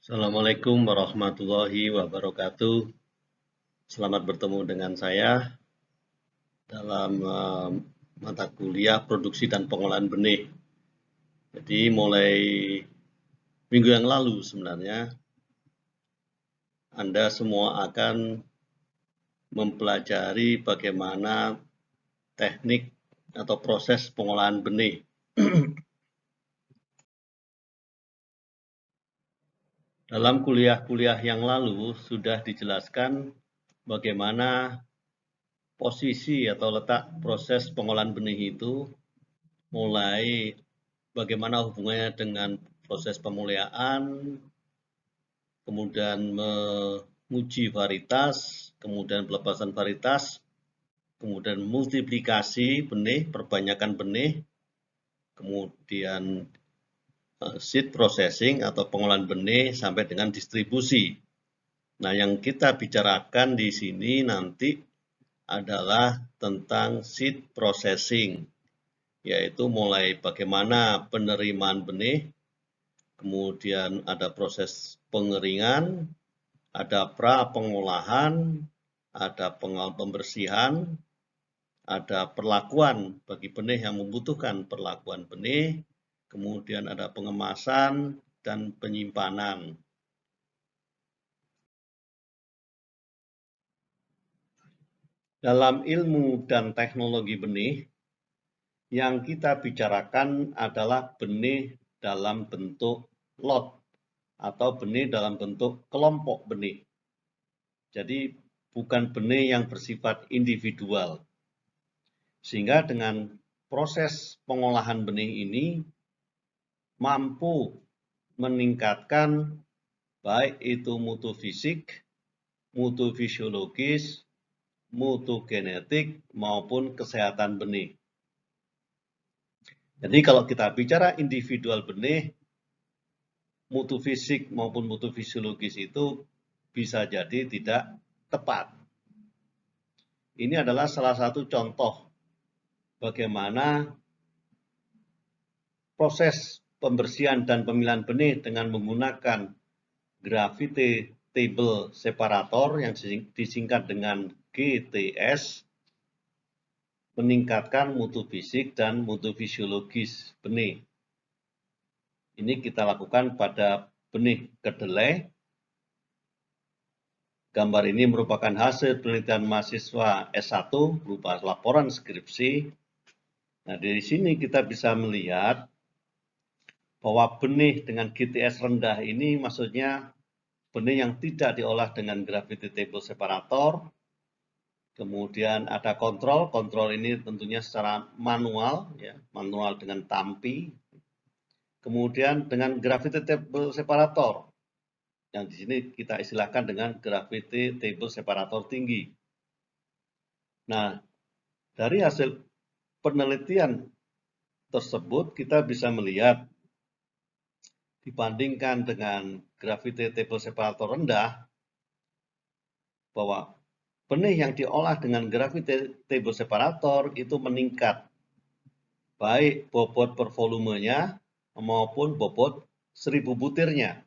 Assalamualaikum warahmatullahi wabarakatuh. Selamat bertemu dengan saya dalam mata kuliah produksi dan pengolahan benih. Jadi mulai minggu yang lalu sebenarnya Anda semua akan mempelajari bagaimana teknik atau proses pengolahan benih. Dalam kuliah-kuliah yang lalu sudah dijelaskan bagaimana posisi atau letak proses pengolahan benih itu, mulai bagaimana hubungannya dengan proses pemuliaan, kemudian menguji varietas, kemudian pelepasan varietas, kemudian multiplikasi benih, perbanyakan benih, kemudian seed processing atau pengolahan benih sampai dengan distribusi. Nah, yang kita bicarakan di sini nanti adalah tentang seed processing, yaitu mulai bagaimana penerimaan benih, kemudian ada proses pengeringan, ada pra pengolahan, ada pembersihan, ada perlakuan bagi benih yang membutuhkan perlakuan benih, kemudian ada pengemasan dan penyimpanan. Dalam ilmu dan teknologi benih, yang kita bicarakan adalah benih dalam bentuk lot atau benih dalam bentuk kelompok benih. Jadi bukan benih yang bersifat individual. Sehingga dengan proses pengolahan benih ini mampu meningkatkan baik itu mutu fisik, mutu fisiologis, mutu genetik maupun kesehatan benih. Jadi kalau kita bicara individual benih, mutu fisik maupun mutu fisiologis itu bisa jadi tidak tepat. Ini adalah salah satu contoh bagaimana proses pembersihan dan pemilihan benih dengan menggunakan gravity table separator yang disingkat dengan GTS meningkatkan mutu fisik dan mutu fisiologis benih. Ini kita lakukan pada benih kedelai. Gambar ini merupakan hasil penelitian mahasiswa S1 berupa laporan skripsi. Nah, dari sini kita bisa melihat bahwa benih dengan GTS rendah ini maksudnya benih yang tidak diolah dengan gravity table separator. Kemudian ada kontrol ini tentunya secara manual, ya, manual dengan tampi. Kemudian dengan gravity table separator, yang di sini kita istilahkan dengan gravity table separator tinggi. Nah, dari hasil penelitian tersebut kita bisa melihat dibandingkan dengan gravity table separator rendah bahwa benih yang diolah dengan gravity table separator itu meningkat baik bobot per volumenya maupun bobot 1000 butirnya.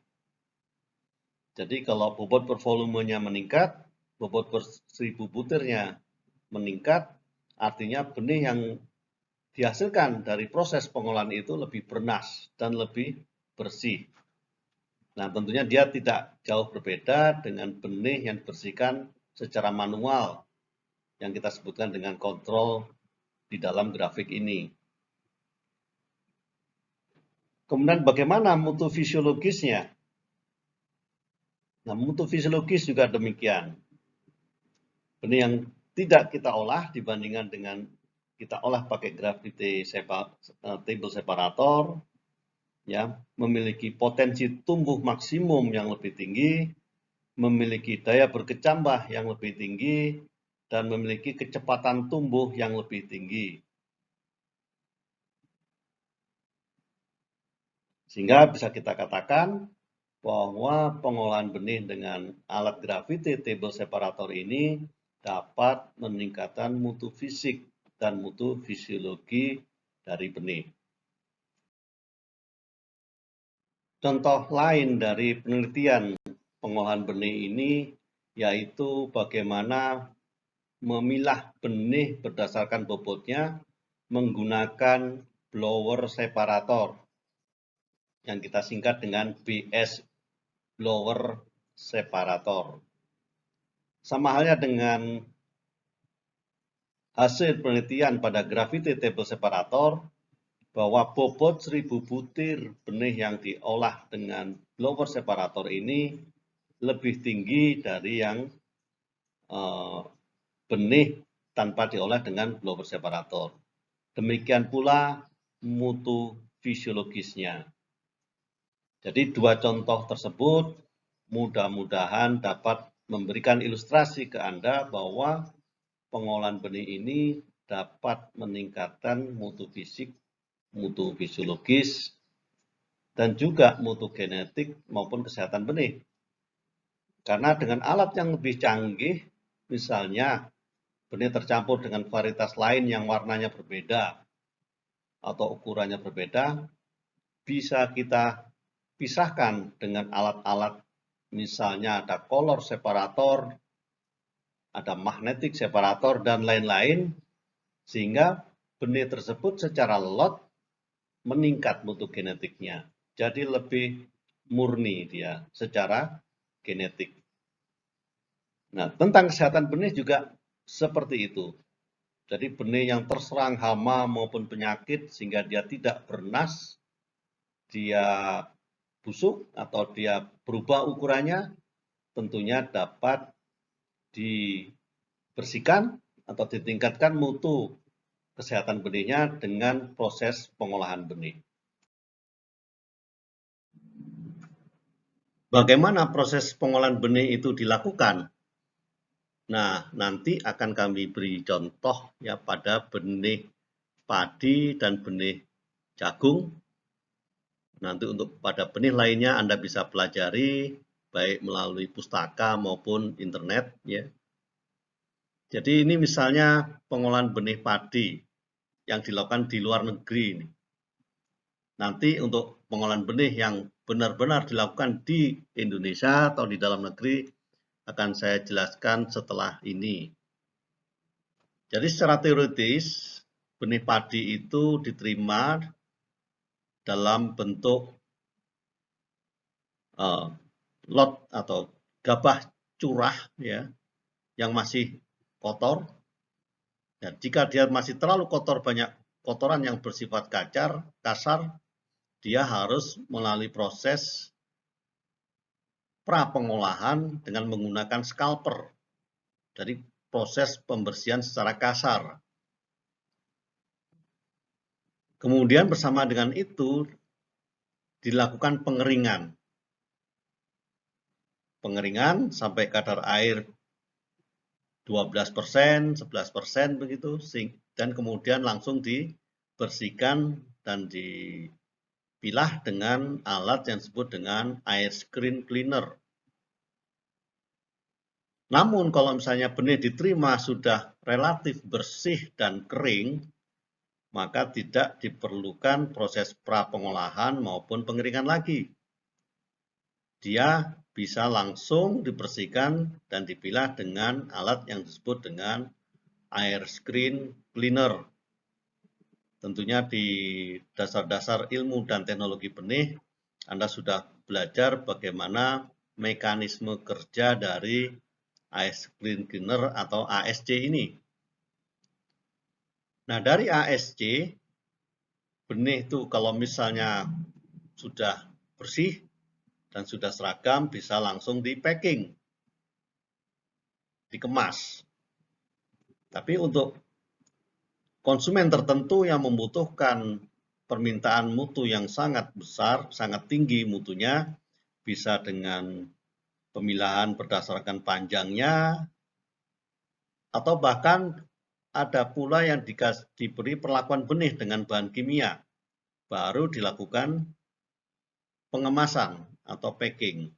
Jadi kalau bobot per volumenya meningkat, bobot per 1000 butirnya meningkat, artinya benih yang dihasilkan dari proses pengolahan itu lebih bernas dan lebih bersih. Nah, tentunya dia tidak jauh berbeda dengan benih yang dibersihkan secara manual yang kita sebutkan dengan kontrol di dalam grafik ini. Kemudian bagaimana mutu fisiologisnya? Nah, mutu fisiologis juga demikian. Benih yang tidak kita olah dibandingkan dengan kita olah pakai gravity table separator, ya, memiliki potensi tumbuh maksimum yang lebih tinggi, memiliki daya berkecambah yang lebih tinggi, dan memiliki kecepatan tumbuh yang lebih tinggi. Sehingga bisa kita katakan bahwa pengolahan benih dengan alat gravity table separator ini dapat meningkatkan mutu fisik dan mutu fisiologi dari benih. Contoh lain dari penelitian pengolahan benih ini yaitu bagaimana memilah benih berdasarkan bobotnya menggunakan blower separator yang kita singkat dengan BS blower separator. Sama halnya dengan hasil penelitian pada gravity table separator bahwa bobot 1000 butir benih yang diolah dengan blower separator ini lebih tinggi dari yang benih tanpa diolah dengan blower separator. Demikian pula mutu fisiologisnya. Jadi dua contoh tersebut mudah-mudahan dapat memberikan ilustrasi ke Anda bahwa pengolahan benih ini dapat meningkatkan mutu fisik, mutu fisiologis, dan juga mutu genetik maupun kesehatan benih. Karena dengan alat yang lebih canggih, misalnya benih tercampur dengan varietas lain yang warnanya berbeda atau ukurannya berbeda, bisa kita pisahkan dengan alat-alat, misalnya ada color separator, ada magnetic separator, dan lain-lain, sehingga benih tersebut secara lot meningkat mutu genetiknya. Jadi lebih murni dia secara genetik. Nah, tentang kesehatan benih juga seperti itu. Jadi benih yang terserang hama maupun penyakit sehingga dia tidak bernas, dia busuk atau dia berubah ukurannya, tentunya dapat dibersihkan atau ditingkatkan mutu kesehatan benihnya dengan proses pengolahan benih. Bagaimana proses pengolahan benih itu dilakukan? Nah, nanti akan kami beri contoh ya pada benih padi dan benih jagung. Nanti untuk pada benih lainnya Anda bisa pelajari baik melalui pustaka maupun internet ya. Jadi ini misalnya pengolahan benih padi yang dilakukan di luar negeri ini. Nanti untuk pengolahan benih yang benar-benar dilakukan di Indonesia atau di dalam negeri akan saya jelaskan setelah ini. Jadi secara teoritis benih padi itu diterima dalam bentuk lot atau gabah curah ya yang masih kotor. Dan jika dia masih terlalu kotor, banyak kotoran yang bersifat kasar, dia harus melalui proses pra pengolahan dengan menggunakan scalper. Jadi proses pembersihan secara kasar. Kemudian bersama dengan itu dilakukan pengeringan. Pengeringan sampai kadar air 12%, 11% begitu, dan kemudian langsung dibersihkan dan dipilah dengan alat yang disebut dengan air screen cleaner. Namun kalau misalnya benih diterima sudah relatif bersih dan kering, maka tidak diperlukan proses pra pengolahan maupun pengeringan lagi. Dia bisa langsung dibersihkan dan dipilah dengan alat yang disebut dengan air screen cleaner. Tentunya di dasar-dasar ilmu dan teknologi benih, Anda sudah belajar bagaimana mekanisme kerja dari air screen cleaner atau ASC ini. Nah, dari ASC, benih itu kalau misalnya sudah bersih dan sudah seragam, bisa langsung di packing, dikemas. Tapi untuk konsumen tertentu yang membutuhkan permintaan mutu yang sangat besar, sangat tinggi mutunya, bisa dengan pemilahan berdasarkan panjangnya, atau bahkan ada pula yang diberi perlakuan benih dengan bahan kimia, baru dilakukan pengemasan atau packing.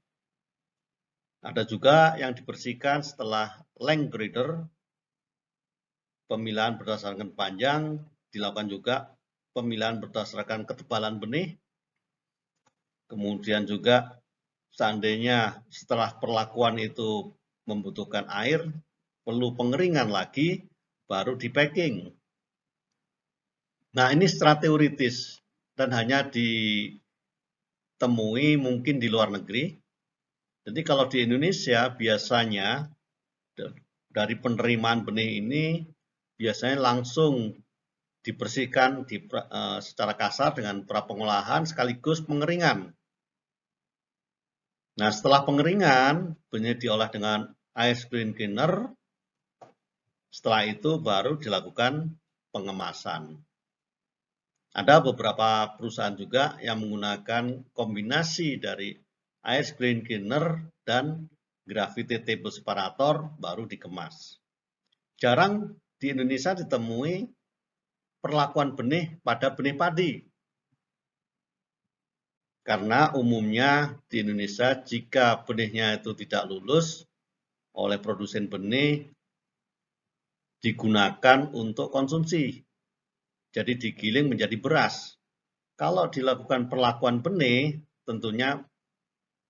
Ada juga yang dibersihkan setelah length grader, pemilahan berdasarkan panjang, dilakukan juga pemilahan berdasarkan ketebalan benih. Kemudian juga seandainya setelah perlakuan itu membutuhkan air, perlu pengeringan lagi, baru di packing. Nah, ini secara teoritis dan hanya ditemui mungkin di luar negeri. Jadi kalau di Indonesia biasanya dari penerimaan benih ini biasanya langsung dibersihkan secara kasar dengan pra-pengolahan sekaligus pengeringan. Nah, setelah pengeringan, benih diolah dengan air screen cleaner. Setelah itu baru dilakukan pengemasan. Ada beberapa perusahaan juga yang menggunakan kombinasi dari air screen cleaner dan gravity table separator baru dikemas. Jarang di Indonesia ditemui perlakuan benih pada benih padi. Karena umumnya di Indonesia jika benihnya itu tidak lulus oleh produsen benih digunakan untuk konsumsi. Jadi digiling menjadi beras. Kalau dilakukan perlakuan benih, tentunya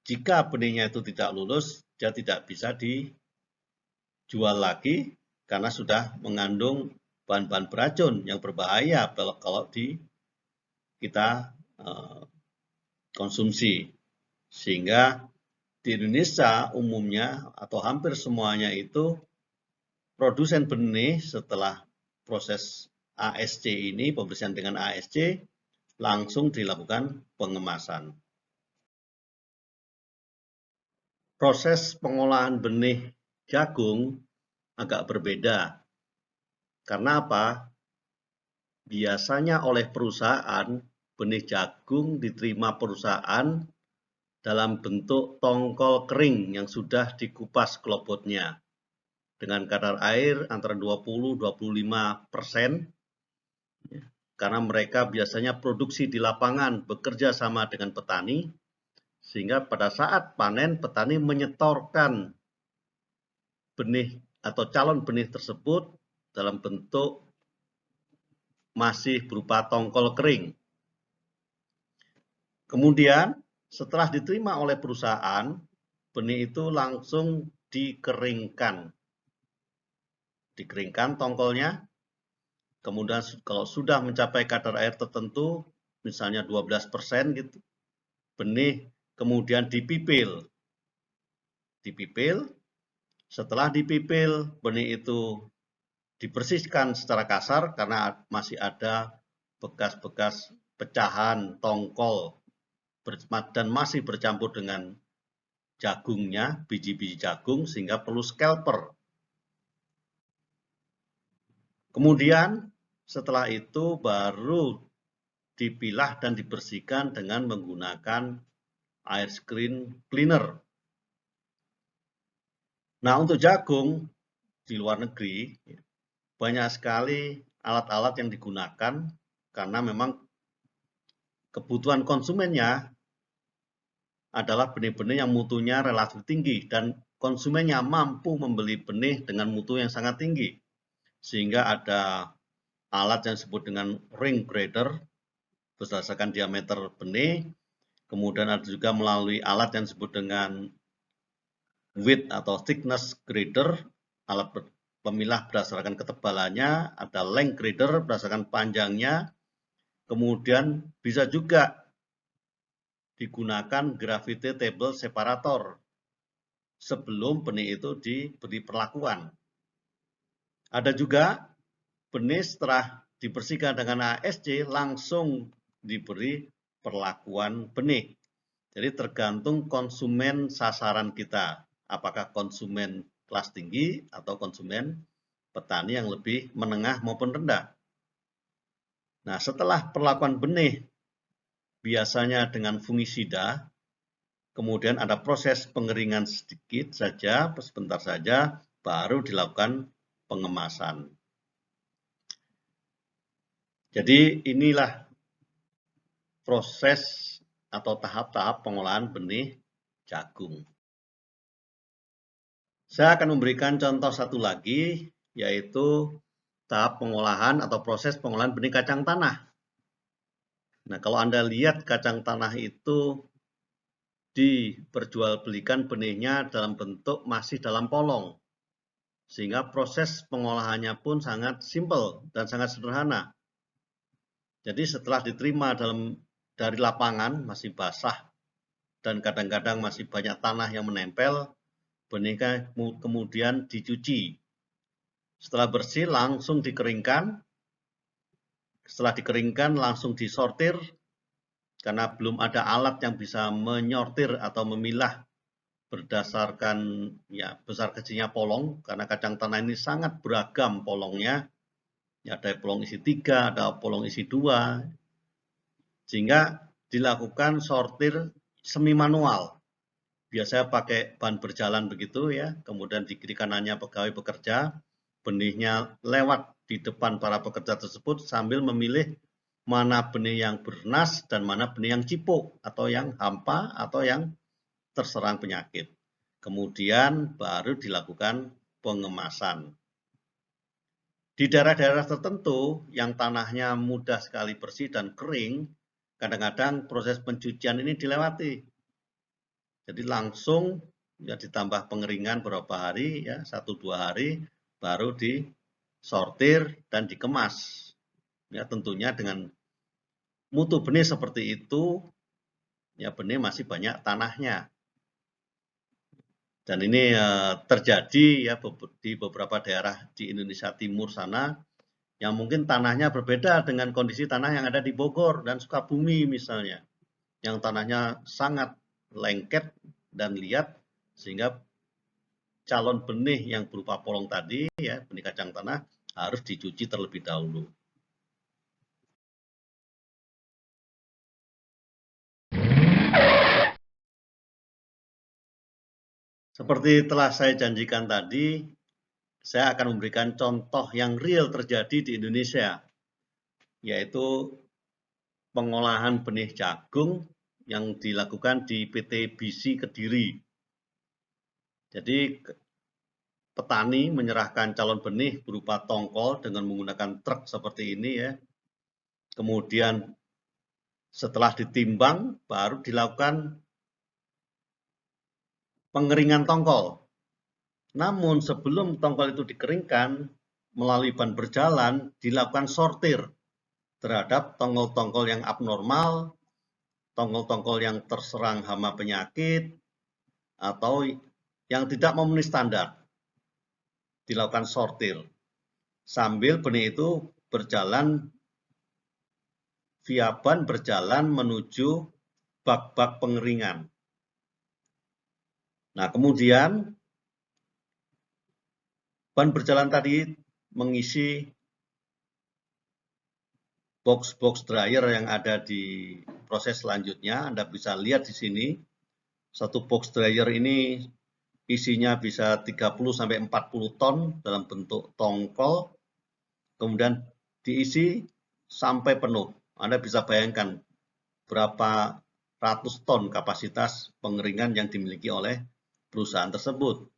jika benihnya itu tidak lulus, dia tidak bisa dijual lagi karena sudah mengandung bahan-bahan beracun yang berbahaya kalau kita konsumsi. Sehingga di Indonesia umumnya atau hampir semuanya itu produsen benih setelah proses ASC ini, pembersihan dengan ASC, langsung dilakukan pengemasan. Proses pengolahan benih jagung agak berbeda. Karena apa? Biasanya oleh perusahaan, benih jagung diterima perusahaan dalam bentuk tongkol kering yang sudah dikupas klobotnya dengan kadar air antara 20-25%, karena mereka biasanya produksi di lapangan bekerja sama dengan petani, sehingga pada saat panen petani menyetorkan benih atau calon benih tersebut dalam bentuk masih berupa tongkol kering. Kemudian setelah diterima oleh perusahaan, benih itu langsung dikeringkan. Dikeringkan tongkolnya, kemudian kalau sudah mencapai kadar air tertentu, misalnya 12% gitu, benih kemudian dipipil. Setelah dipipil, benih itu dibersihkan secara kasar karena masih ada bekas-bekas pecahan tongkol dan masih bercampur dengan jagungnya, biji-biji jagung, sehingga perlu scalper. Kemudian setelah itu baru dipilah dan dibersihkan dengan menggunakan air screen cleaner. Nah, untuk jagung di luar negeri banyak sekali alat-alat yang digunakan karena memang kebutuhan konsumennya adalah benih-benih yang mutunya relatif tinggi dan konsumennya mampu membeli benih dengan mutu yang sangat tinggi. Sehingga ada alat yang disebut dengan ring grader berdasarkan diameter benih. Kemudian ada juga melalui alat yang disebut dengan width atau thickness grader, alat pemilah berdasarkan ketebalannya, ada length grader berdasarkan panjangnya. Kemudian bisa juga digunakan gravity table separator sebelum benih itu diberi perlakuan. Ada juga benih setelah dibersihkan dengan ASC langsung diberi perlakuan benih. Jadi tergantung konsumen sasaran kita, apakah konsumen kelas tinggi atau konsumen petani yang lebih menengah maupun rendah. Nah, setelah perlakuan benih biasanya dengan fungisida, kemudian ada proses pengeringan sedikit saja, sebentar saja, baru dilakukan pengemasan. Jadi inilah proses atau tahap-tahap pengolahan benih jagung. Saya akan memberikan contoh satu lagi, yaitu tahap pengolahan atau proses pengolahan benih kacang tanah. Nah, kalau Anda lihat kacang tanah itu diperjualbelikan benihnya dalam bentuk masih dalam polong. Sehingga proses pengolahannya pun sangat simpel dan sangat sederhana. Jadi setelah diterima dari lapangan masih basah dan kadang-kadang masih banyak tanah yang menempel, benihnya kemudian dicuci. Setelah bersih langsung dikeringkan. Setelah dikeringkan langsung disortir karena belum ada alat yang bisa menyortir atau memilah berdasarkan ya besar kecilnya polong, karena kacang tanah ini sangat beragam polongnya. Ya, ada polong isi 3, ada polong isi 2, sehingga dilakukan sortir semi manual. Biasanya pakai ban berjalan begitu ya, kemudian di kiri kanannya pegawai bekerja, benihnya lewat di depan para pekerja tersebut sambil memilih mana benih yang bernas dan mana benih yang cipuk atau yang hampa atau yang terserang penyakit. Kemudian baru dilakukan pengemasan. Di daerah-daerah tertentu yang tanahnya mudah sekali bersih dan kering, kadang-kadang proses pencucian ini dilewati. Jadi langsung ya ditambah pengeringan beberapa hari, ya 1-2 hari, baru disortir dan dikemas. Ya tentunya dengan mutu benih seperti itu, ya benih masih banyak tanahnya. Dan ini terjadi ya di beberapa daerah di Indonesia Timur sana yang mungkin tanahnya berbeda dengan kondisi tanah yang ada di Bogor dan Sukabumi misalnya, yang tanahnya sangat lengket dan liat sehingga calon benih yang berupa polong tadi ya benih kacang tanah harus dicuci terlebih dahulu. Seperti telah saya janjikan tadi, saya akan memberikan contoh yang real terjadi di Indonesia, yaitu pengolahan benih jagung yang dilakukan di PT BC Kediri. Jadi petani menyerahkan calon benih berupa tongkol dengan menggunakan truk seperti ini ya. Kemudian setelah ditimbang baru dilakukan pengeringan tongkol. Namun sebelum tongkol itu dikeringkan, melalui ban berjalan dilakukan sortir terhadap tongkol-tongkol yang abnormal, tongkol-tongkol yang terserang hama penyakit, atau yang tidak memenuhi standar. Dilakukan sortir. Sambil benih itu berjalan via ban berjalan menuju bak-bak pengeringan. Nah, kemudian ban berjalan tadi mengisi box-box dryer yang ada di proses selanjutnya. Anda bisa lihat di sini, satu box dryer ini isinya bisa 30-40 ton dalam bentuk tongkol, kemudian diisi sampai penuh. Anda bisa bayangkan berapa ratus ton kapasitas pengeringan yang dimiliki oleh perusahaan tersebut.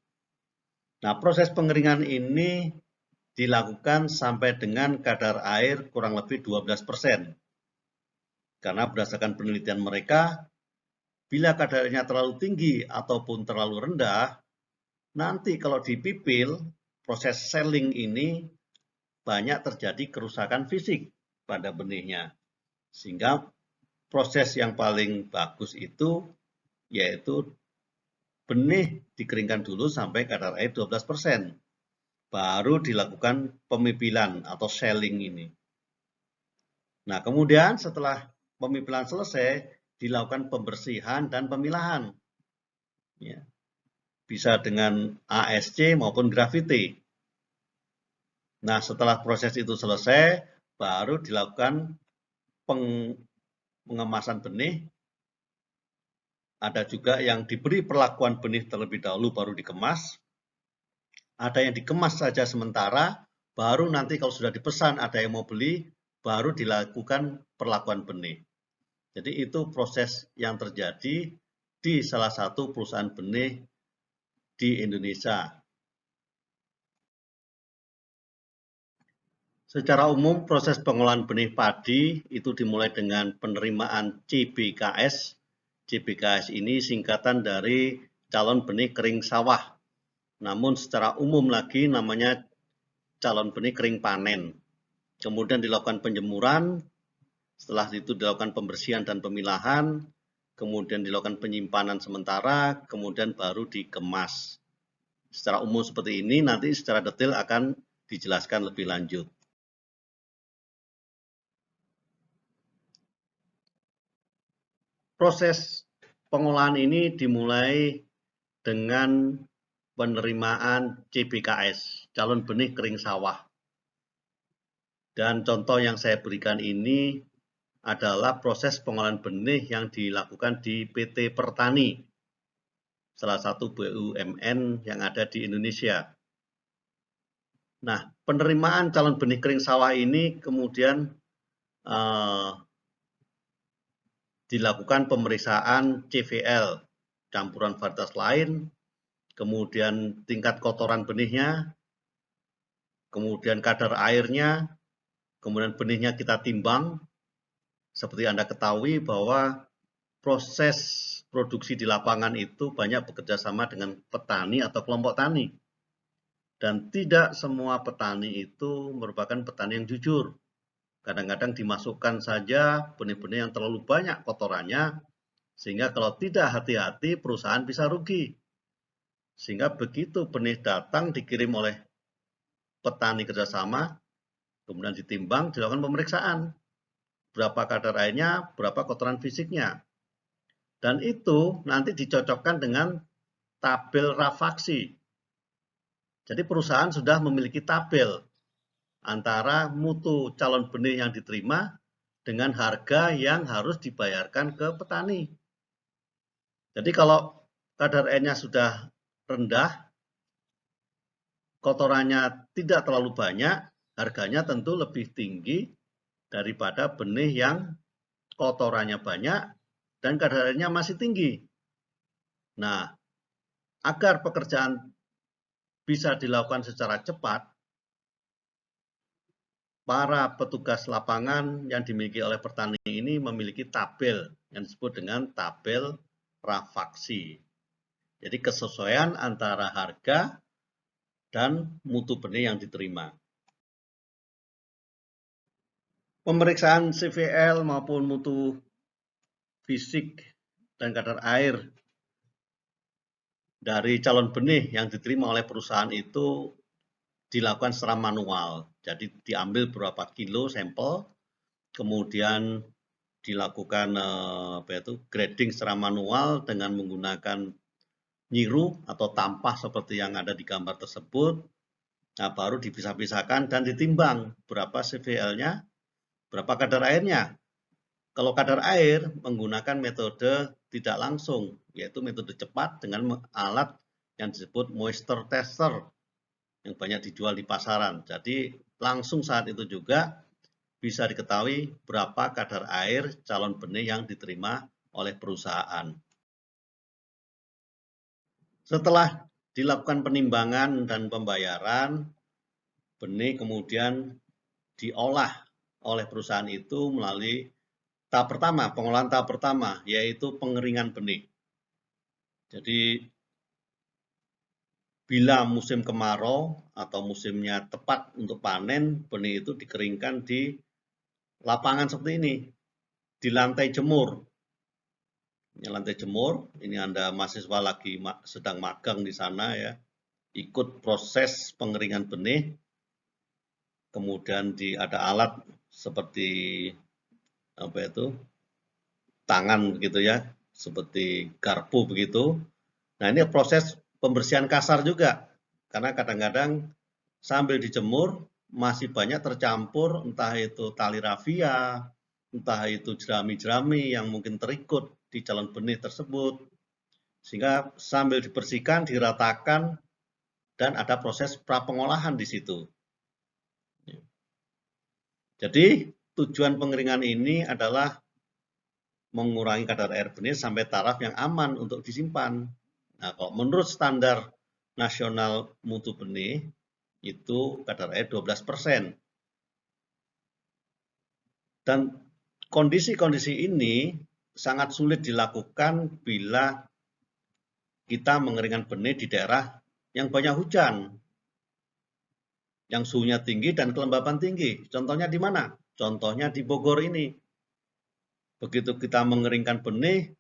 Nah, proses pengeringan ini dilakukan sampai dengan kadar air kurang lebih 12%. Karena berdasarkan penelitian mereka, bila kadarnya terlalu tinggi ataupun terlalu rendah, nanti kalau dipipil, proses selling ini banyak terjadi kerusakan fisik pada benihnya. Sehingga proses yang paling bagus itu yaitu benih dikeringkan dulu sampai kadar air 12%. Baru dilakukan pemipilan atau shelling ini. Nah, kemudian setelah pemipilan selesai, dilakukan pembersihan dan pemilahan. Ya. Bisa dengan ASC maupun grafiti. Nah, setelah proses itu selesai, baru dilakukan pengemasan benih. Ada juga yang diberi perlakuan benih terlebih dahulu baru dikemas. Ada yang dikemas saja sementara, baru nanti kalau sudah dipesan ada yang mau beli, baru dilakukan perlakuan benih. Jadi itu proses yang terjadi di salah satu perusahaan benih di Indonesia. Secara umum proses pengolahan benih padi itu dimulai dengan penerimaan CBKS CBKS ini singkatan dari calon benih kering sawah. Namun secara umum lagi namanya calon benih kering panen. Kemudian dilakukan penjemuran, setelah itu dilakukan pembersihan dan pemilahan, kemudian dilakukan penyimpanan sementara, kemudian baru dikemas. Secara umum seperti ini, nanti secara detail akan dijelaskan lebih lanjut. Proses pengolahan ini dimulai dengan penerimaan CBKS, calon benih kering sawah. Dan contoh yang saya berikan ini adalah proses pengolahan benih yang dilakukan di PT Pertani, salah satu BUMN yang ada di Indonesia. Nah, penerimaan calon benih kering sawah ini kemudian dilakukan pemeriksaan CVL, campuran varietas lain, kemudian tingkat kotoran benihnya, kemudian kadar airnya, kemudian benihnya kita timbang. Seperti Anda ketahui bahwa proses produksi di lapangan itu banyak bekerja sama dengan petani atau kelompok tani. Dan tidak semua petani itu merupakan petani yang jujur. Kadang-kadang dimasukkan saja benih-benih yang terlalu banyak kotorannya, sehingga kalau tidak hati-hati perusahaan bisa rugi. Sehingga begitu benih datang dikirim oleh petani kerjasama, kemudian ditimbang, dilakukan pemeriksaan. Berapa kadar airnya, berapa kotoran fisiknya. Dan itu nanti dicocokkan dengan tabel rafaksi. Jadi perusahaan sudah memiliki tabel antara mutu calon benih yang diterima dengan harga yang harus dibayarkan ke petani. Jadi kalau kadar airnya sudah rendah, kotorannya tidak terlalu banyak, harganya tentu lebih tinggi daripada benih yang kotorannya banyak dan kadar airnya masih tinggi. Nah, agar pekerjaan bisa dilakukan secara cepat, para petugas lapangan yang dimiliki oleh petani ini memiliki tabel yang disebut dengan tabel rafaksi. Jadi kesesuaian antara harga dan mutu benih yang diterima. Pemeriksaan CVL maupun mutu fisik dan kadar air dari calon benih yang diterima oleh perusahaan itu dilakukan secara manual. Jadi diambil berapa kilo sampel, kemudian dilakukan grading secara manual dengan menggunakan nyiru atau tampah seperti yang ada di gambar tersebut. Nah, baru dipisah-pisahkan dan ditimbang berapa CVL-nya, berapa kadar airnya. Kalau kadar air menggunakan metode tidak langsung, yaitu metode cepat dengan alat yang disebut moisture tester yang banyak dijual di pasaran. Jadi langsung saat itu juga bisa diketahui berapa kadar air calon benih yang diterima oleh perusahaan. Setelah dilakukan penimbangan dan pembayaran, benih kemudian diolah oleh perusahaan itu melalui tahap pertama, pengolahan tahap pertama, yaitu pengeringan benih. Jadi, bila musim kemarau atau musimnya tepat untuk panen, benih itu dikeringkan di lapangan seperti ini, di lantai jemur. Ini lantai jemur, ini Anda mahasiswa lagi sedang magang di sana ya, ikut proses pengeringan benih, kemudian ada alat seperti apa itu, tangan begitu ya, seperti garpu begitu. Nah, ini proses pembersihan kasar juga, karena kadang-kadang sambil dijemur masih banyak tercampur entah itu tali rafia, entah itu jerami-jerami yang mungkin terikut di calon benih tersebut, sehingga sambil dibersihkan, diratakan, dan ada proses pra-pengolahan di situ. Jadi tujuan pengeringan ini adalah mengurangi kadar air benih sampai taraf yang aman untuk disimpan. Nah, kalau menurut standar nasional mutu benih, itu kadar air 12%. Dan kondisi-kondisi ini sangat sulit dilakukan bila kita mengeringkan benih di daerah yang banyak hujan, yang suhunya tinggi dan kelembapan tinggi. Contohnya di mana? Contohnya di Bogor ini. Begitu kita mengeringkan benih,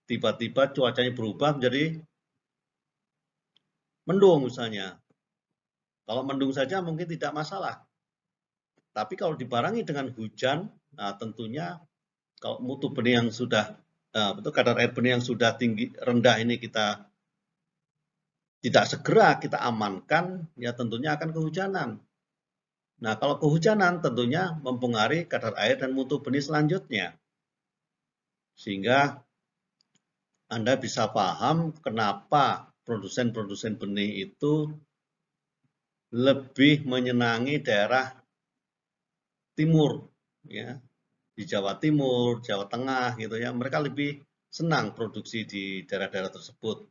tiba-tiba cuacanya berubah menjadi mendung misalnya. Kalau mendung saja mungkin tidak masalah. Tapi kalau dibarengi dengan hujan, nah tentunya kalau mutu benih yang sudah kadar air benih yang sudah tinggi rendah ini kita tidak segera kita amankan, ya tentunya akan kehujanan. Nah, kalau kehujanan tentunya mempengaruhi kadar air dan mutu benih selanjutnya. Sehingga Anda bisa paham kenapa produsen-produsen benih itu lebih menyenangi daerah timur, ya, di Jawa Timur, Jawa Tengah gitu ya. Mereka lebih senang produksi di daerah-daerah tersebut.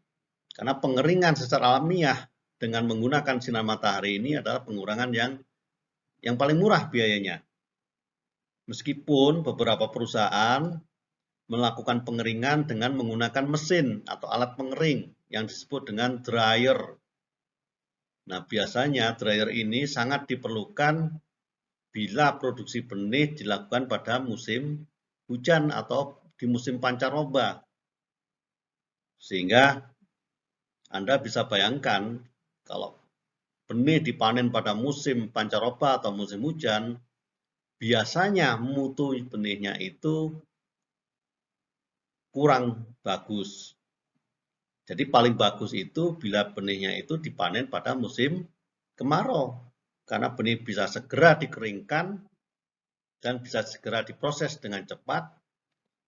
Karena pengeringan secara alamiah dengan menggunakan sinar matahari ini adalah pengurangan yang paling murah biayanya. Meskipun beberapa perusahaan melakukan pengeringan dengan menggunakan mesin atau alat pengering yang disebut dengan dryer. Nah, biasanya dryer ini sangat diperlukan bila produksi benih dilakukan pada musim hujan atau di musim pancaroba. Sehingga Anda bisa bayangkan kalau benih dipanen pada musim pancaroba atau musim hujan, biasanya mutu benihnya itu kurang bagus. Jadi paling bagus itu bila benihnya itu dipanen pada musim kemarau. Karena benih bisa segera dikeringkan dan bisa segera diproses dengan cepat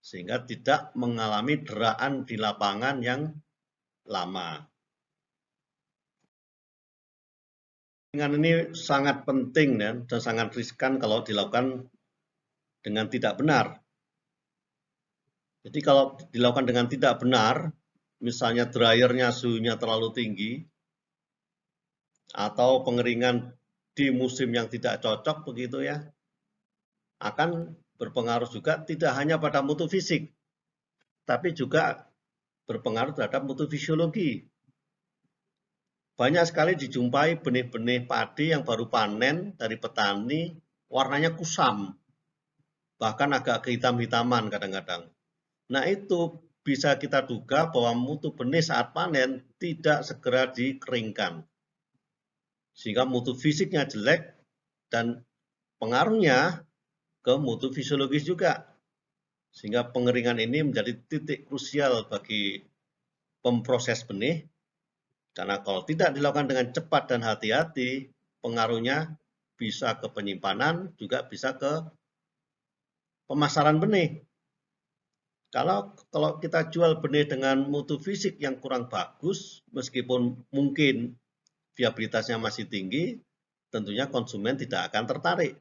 sehingga tidak mengalami deraan di lapangan yang lama. Pengeringan ini sangat penting dan sangat riskan kalau dilakukan dengan tidak benar. Jadi kalau dilakukan dengan tidak benar, misalnya dryernya suhunya terlalu tinggi, atau pengeringan di musim yang tidak cocok begitu ya, akan berpengaruh juga tidak hanya pada mutu fisik, tapi juga berpengaruh terhadap mutu fisiologi. Banyak sekali dijumpai benih-benih padi yang baru panen dari petani, warnanya kusam, bahkan agak kehitam-hitaman kadang-kadang. Nah itu bisa kita duga bahwa mutu benih saat panen tidak segera dikeringkan. Sehingga mutu fisiknya jelek dan pengaruhnya ke mutu fisiologis juga. Sehingga pengeringan ini menjadi titik krusial bagi pemproses benih. Karena kalau tidak dilakukan dengan cepat dan hati-hati, pengaruhnya bisa ke penyimpanan, juga bisa ke pemasaran benih. Kalau kita jual benih dengan mutu fisik yang kurang bagus, meskipun mungkin viabilitasnya masih tinggi, tentunya konsumen tidak akan tertarik.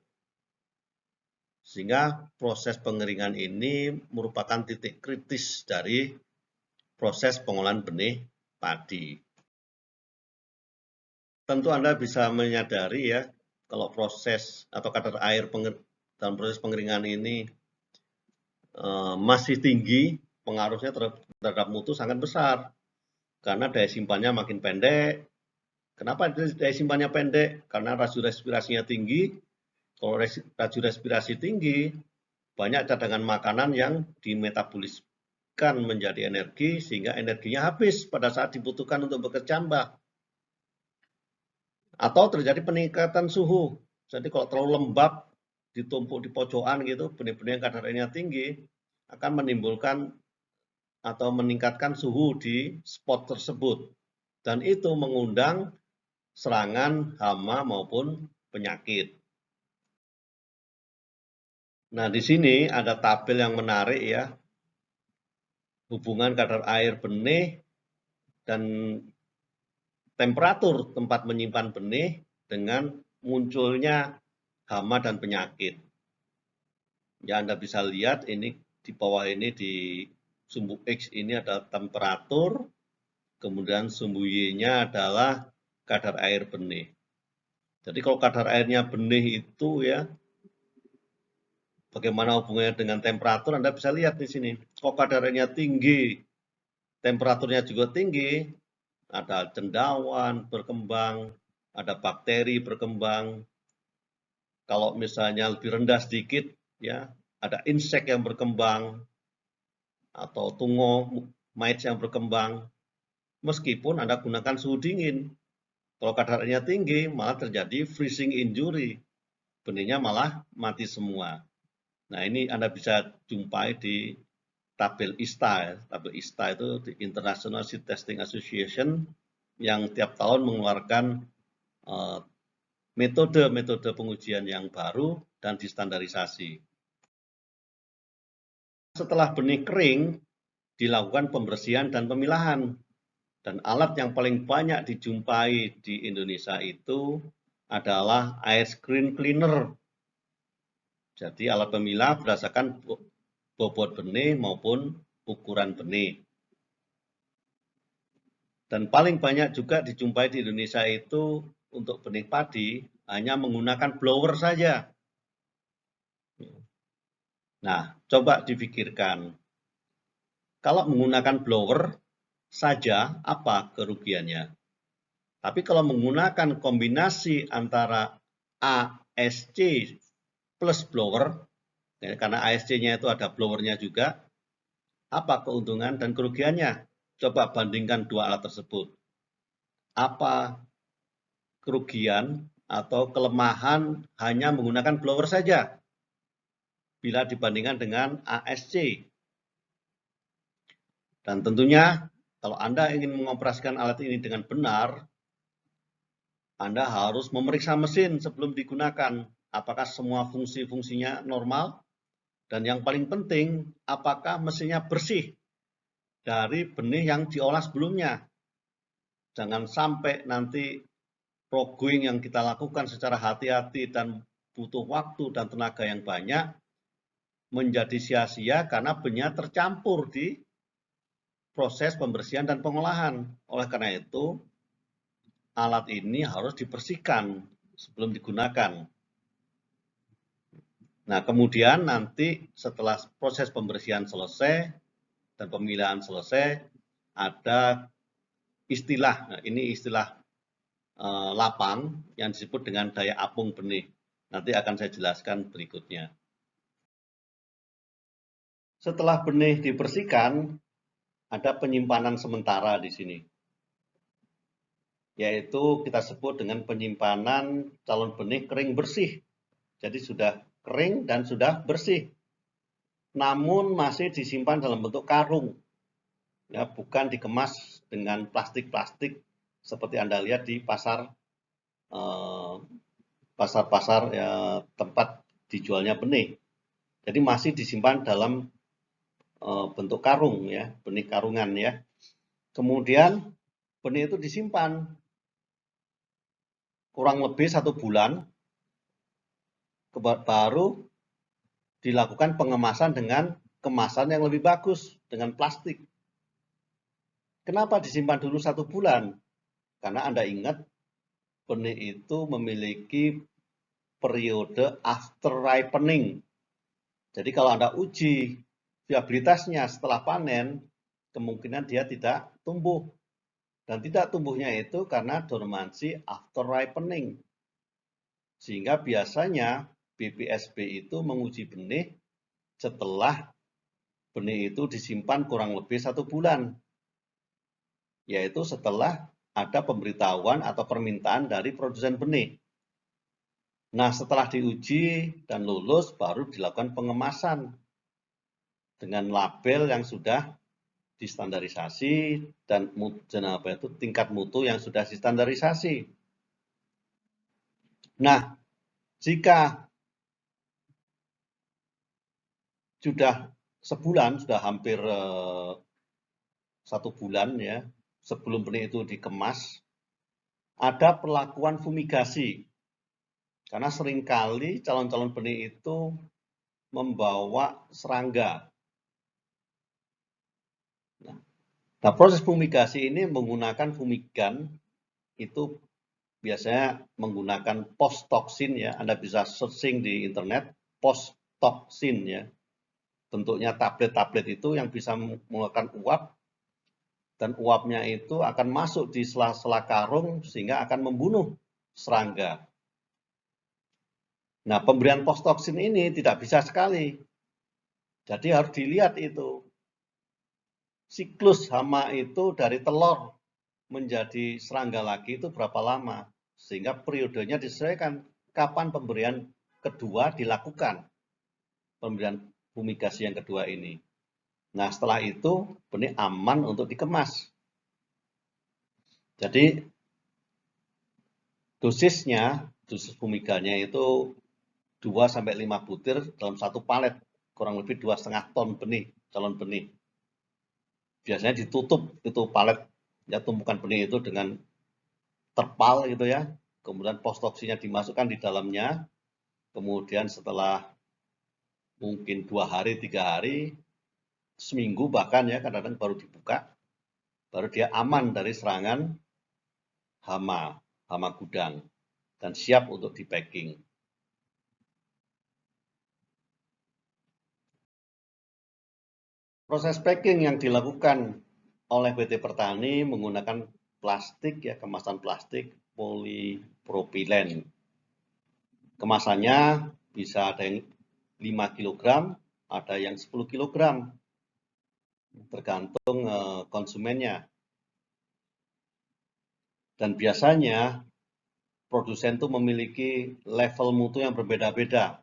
Sehingga proses pengeringan ini merupakan titik kritis dari proses pengolahan benih padi. Tentu Anda bisa menyadari ya, kalau proses atau kadar air dalam proses pengeringan ini masih tinggi, pengaruhnya terhadap mutu sangat besar. Karena daya simpannya makin pendek. Kenapa daya simpannya pendek? Karena laju respirasinya tinggi. Kalau laju respirasi tinggi, banyak cadangan makanan yang dimetaboliskan menjadi energi, sehingga energinya habis pada saat dibutuhkan untuk bekerja mbak. Atau terjadi peningkatan suhu. Jadi kalau terlalu lembab, ditumpuk di pojokan gitu, benih-benih yang kadar airnya tinggi, akan menimbulkan atau meningkatkan suhu di spot tersebut. Dan itu mengundang serangan hama maupun penyakit. Nah, di sini ada tabel yang menarik ya. Hubungan kadar air benih dan temperatur tempat menyimpan benih dengan munculnya hama dan penyakit. Ya, Anda bisa lihat ini di bawah ini di sumbu X ini adalah temperatur, kemudian sumbu Y-nya adalah kadar air benih. Jadi kalau kadar airnya benih itu ya bagaimana hubungannya dengan temperatur, Anda bisa lihat di sini. Kalau kadarnya tinggi, temperaturnya juga tinggi, ada cendawan berkembang, ada bakteri berkembang. Kalau misalnya lebih rendah sedikit, ya ada insek yang berkembang atau tungo, mites yang berkembang. Meskipun Anda gunakan suhu dingin, kalau kadarnya tinggi malah terjadi freezing injury, benihnya malah mati semua. Nah ini Anda bisa jumpai di tabel ISTA. Ya. Tabel ISTA itu di International Seed Testing Association yang tiap tahun mengeluarkan metode-metode pengujian yang baru dan distandarisasi. Setelah benih kering, dilakukan pembersihan dan pemilahan. Dan alat yang paling banyak dijumpai di Indonesia itu adalah air screen cleaner. Jadi alat pemilah berdasarkan bobot benih maupun ukuran benih. Dan paling banyak juga dijumpai di Indonesia itu untuk benih padi hanya menggunakan blower saja. Nah, coba dipikirkan. Kalau menggunakan blower saja, apa kerugiannya? Tapi kalau menggunakan kombinasi antara ASC plus blower, ya, karena ASC-nya itu ada blowernya juga, apa keuntungan dan kerugiannya? Coba bandingkan dua alat tersebut. Apa kerugian atau kelemahan hanya menggunakan blower saja bila dibandingkan dengan ASC? Dan tentunya kalau Anda ingin mengoperasikan alat ini dengan benar, Anda harus memeriksa mesin sebelum digunakan. Apakah semua fungsi-fungsinya normal? Dan yang paling penting, apakah mesinnya bersih dari benih yang diolah sebelumnya? Jangan sampai nanti proguing yang kita lakukan secara hati-hati dan butuh waktu dan tenaga yang banyak menjadi sia-sia karena benihnya tercampur di proses pembersihan dan pengolahan. Oleh karena itu, alat ini harus dibersihkan sebelum digunakan. Nah, kemudian nanti setelah proses pembersihan selesai dan pemilihan selesai, ada istilah, nah ini istilah lapang yang disebut dengan daya apung benih. Nanti akan saya jelaskan berikutnya. Setelah benih dibersihkan, ada penyimpanan sementara di sini, yaitu kita sebut dengan penyimpanan calon benih kering bersih. Jadi sudah kering dan sudah bersih, namun masih disimpan dalam bentuk karung, ya, bukan dikemas dengan plastik-plastik seperti Anda lihat di pasar-pasar ya, tempat dijualnya benih. Jadi masih disimpan dalam bentuk karung, ya, benih karungan, ya. Kemudian benih itu disimpan kurang lebih 1 bulan, baru dilakukan pengemasan dengan kemasan yang lebih bagus dengan plastik. Kenapa disimpan dulu 1 bulan? Karena Anda ingat benih itu memiliki periode after ripening. Jadi kalau Anda uji viabilitasnya setelah panen, kemungkinan dia tidak tumbuh. Dan tidak tumbuhnya itu karena dormansi after ripening. Sehingga biasanya BPSB itu menguji benih setelah benih itu disimpan kurang lebih 1 bulan. Yaitu setelah ada pemberitahuan atau permintaan dari produsen benih. Nah, setelah diuji dan lulus, baru dilakukan pengemasan dengan label yang sudah distandarisasi dan tingkat mutu yang sudah distandarisasi. Nah, jika sudah sebulan, sudah hampir 1 bulan, ya, sebelum benih itu dikemas, ada perlakuan fumigasi. Karena seringkali calon-calon benih itu membawa serangga. Nah, proses fumigasi ini menggunakan fumigan, itu biasanya menggunakan post toksin, ya. Anda bisa searching di internet, post toksin ya. Bentuknya tablet-tablet itu yang bisa mengeluarkan uap, dan uapnya itu akan masuk di sela-sela karung sehingga akan membunuh serangga. Nah, pemberian postoksin ini tidak bisa sekali. Jadi harus dilihat itu. Siklus hama itu dari telur menjadi serangga lagi itu berapa lama. Sehingga periodenya disesuaikan kapan pemberian kedua dilakukan. Pemberian fumigasi yang kedua ini. Nah, setelah itu benih aman untuk dikemas. Jadi dosis fumiganya itu 2-5 butir dalam satu palet, kurang lebih 2,5 ton benih, calon benih. Biasanya ditutup itu palet, ya tumpukan benih itu dengan terpal gitu ya. Kemudian postoksinya dimasukkan di dalamnya. Kemudian setelah mungkin 2 hari, 3 hari, seminggu bahkan ya kadang-kadang baru dibuka, baru dia aman dari serangan hama gudang dan siap untuk di packing. Proses packing yang dilakukan oleh PT Pertani menggunakan plastik ya, kemasan plastik polipropilen. Kemasannya bisa ada yang 5 kg, ada yang 10 kg, tergantung konsumennya. Dan biasanya produsen itu memiliki level mutu yang berbeda-beda.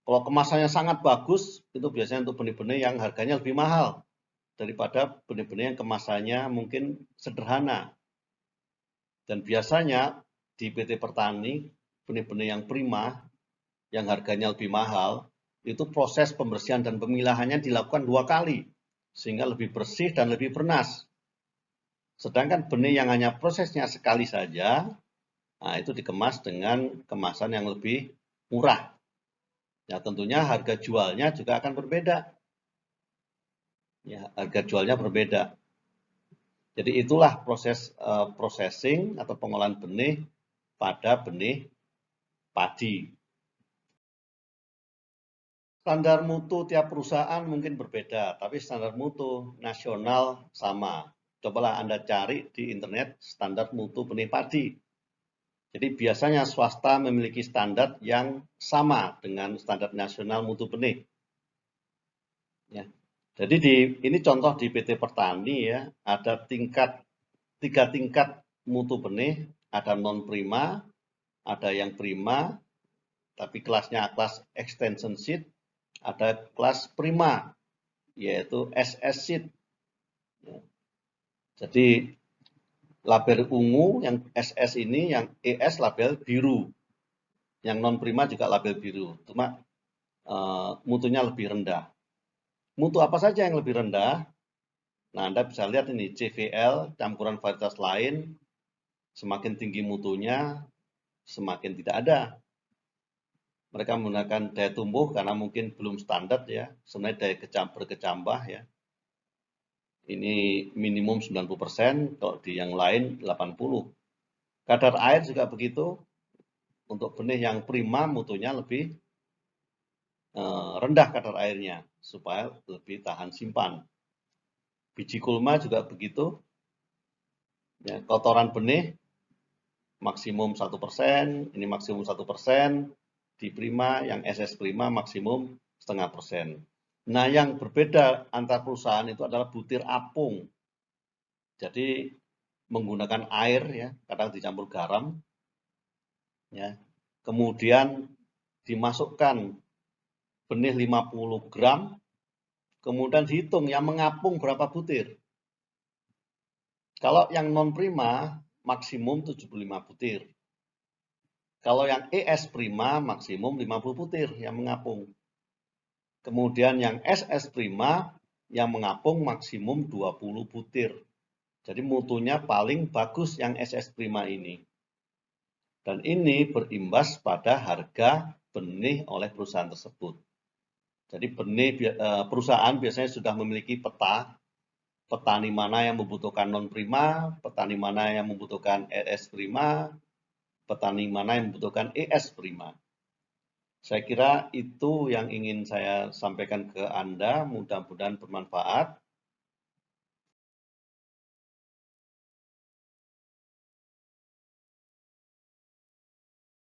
Kalau kemasannya sangat bagus, itu biasanya untuk benih-benih yang harganya lebih mahal daripada benih-benih yang kemasannya mungkin sederhana. Dan biasanya di PT Pertani, benih-benih yang prima, yang harganya lebih mahal, itu proses pembersihan dan pemilahannya dilakukan 2 kali, sehingga lebih bersih dan lebih bernas. Sedangkan benih yang hanya prosesnya sekali saja, nah itu dikemas dengan kemasan yang lebih murah. Ya, tentunya harga jualnya juga akan berbeda. Ya, harga jualnya berbeda. Jadi itulah proses processing atau pengolahan benih pada benih padi. Standar mutu tiap perusahaan mungkin berbeda, tapi standar mutu nasional sama. Cobalah Anda cari di internet standar mutu benih padi. Jadi biasanya swasta memiliki standar yang sama dengan standar nasional mutu benih. Ya. Jadi ini contoh di PT Pertani ya, ada 3 tingkat mutu benih, ada non prima, ada yang prima, tapi kelasnya kelas extension seed, ada kelas prima, yaitu SS seed. Ya. Jadi label ungu yang SS ini, yang ES label biru. Yang non prima juga label biru, cuma mutunya lebih rendah. Mutu apa saja yang lebih rendah? Nah, Anda bisa lihat ini CVL, campuran varietas lain, semakin tinggi mutunya, semakin tidak ada. Mereka menggunakan daya tumbuh karena mungkin belum standar ya, sebenarnya daya berkecambah ya. Ini minimum 90%, kalau di yang lain 80%. Kadar air juga begitu. Untuk benih yang prima mutunya lebih rendah kadar airnya supaya lebih tahan simpan. Biji kulma juga begitu. Ya, kotoran benih maksimum 1%, ini maksimum 1%. Di prima yang SS prima maksimum 0,5%. Nah, yang berbeda antar perusahaan itu adalah butir apung. Jadi menggunakan air ya, kadang dicampur garam ya. Kemudian dimasukkan benih 50 gram, kemudian dihitung yang mengapung berapa butir. Kalau yang non prima maksimum 75 butir. Kalau yang ES prima maksimum 50 butir yang mengapung. Kemudian yang SS prima yang mengapung maksimum 20 butir. Jadi mutunya paling bagus yang SS prima ini. Dan ini berimbas pada harga benih oleh perusahaan tersebut. Jadi perusahaan biasanya sudah memiliki peta, petani mana yang membutuhkan non prima, petani mana yang membutuhkan SS prima, petani mana yang membutuhkan ES prima. Saya kira itu yang ingin saya sampaikan ke Anda, mudah-mudahan bermanfaat.